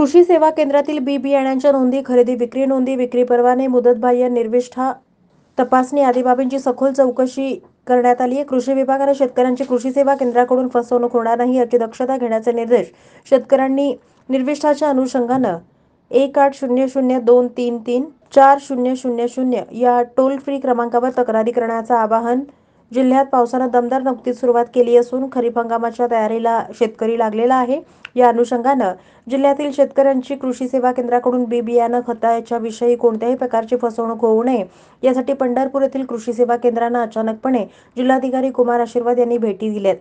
कृषी सेवा केंद्रातील बी बियाण्यांच्या नोंदी, खरेदी विक्री नोंदी, विक्री परवाने, मुदतबाह्य निर्विष्ठा तपासणी आदी बाबींची सखोल चौकशी करण्यात आली आहे. कृषी विभागाने शेतकऱ्यांची कृषी सेवा केंद्राकडून फसवणूक होणार नाही याची दक्षता घेण्याचे निर्देश शेतकऱ्यांनी निर्विष्ठाच्या अनुषंगानं 1800-233-4000 या टोल फ्री क्रमांकावर तक्रारी करण्याचं आवाहन. जिल्ह्यात पावसानं दमदार नुकतीच सुरुवात केली असून खरीप हंगामाच्या तयारीला शेतकरी लागलेला आहे. या अनुषंगानं जिल्ह्यातील शेतकऱ्यांची कृषी सेवा केंद्राकडून बी बियाणं खताच्या विषयी कोणत्याही प्रकारची फसवणूक होऊ नये यासाठी पंढरपूर येथील कृषी सेवा केंद्रांना अचानकपणे जिल्हाधिकारी कुमार आशीर्वाद यांनी भेटी दिल्यात.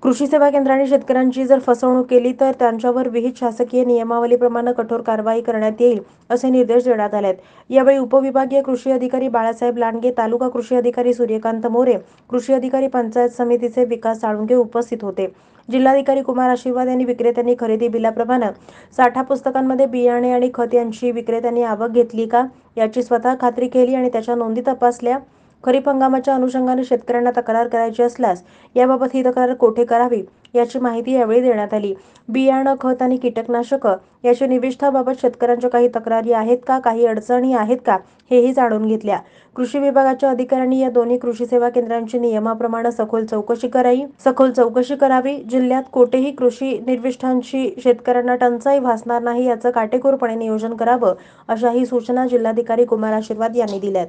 कृषी सेवा केंद्राने शेतकऱ्यांची जर फसवणूक केली तर त्यांच्यावर विहित शासकीय नियमावलीप्रमाणे कठोर कारवाई करण्यात येईल असे निर्देश देण्यात आले आहेत. यावेळी उपविभागीय कृषी अधिकारी बाळासाहेब लांडगे, तालुका कृषी अधिकारी सूर्यकांत मोरे, कृषी अधिकारी पंचायत समितीचे विकास साळुंखे उपस्थित होते. जिल्हाधिकारी कुमार आशीर्वाद यांनी विक्रेत्यांनी खरेदी बिलाप्रमाणे साठा पुस्तकांमध्ये बियाणे आणि खत यांची विक्रेत्यांनी आवक घेतली का याची स्वतः खात्री केली आणि त्याच्या नोंदी तपासल्या. खरीप हंगामाच्या अनुषंगाने शेतकऱ्यांना तक्रार करायची असल्यास याबाबत ही तक्रार कोठे करावी याची माहिती यावेळी देण्यात आली. बियाणं, खत आणि कीटकनाशक याच्या निविष्ठाबाबत शेतकऱ्यांच्या काही तक्रारी आहेत का, काही अडचणी आहेत का हेही जाणून घेतल्या. कृषी विभागाच्या अधिकाऱ्यांनी या दोन्ही कृषी सेवा केंद्रांची नियमाप्रमाणे सखोल चौकशी करावी. जिल्ह्यात कोठेही कृषी निर्विष्ठांची शेतकऱ्यांना टंचाई भासणार नाही याचं काटेकोरपणे नियोजन करावं अशाही सूचना जिल्हाधिकारी कुमार आशीर्वाद यांनी दिल्यात.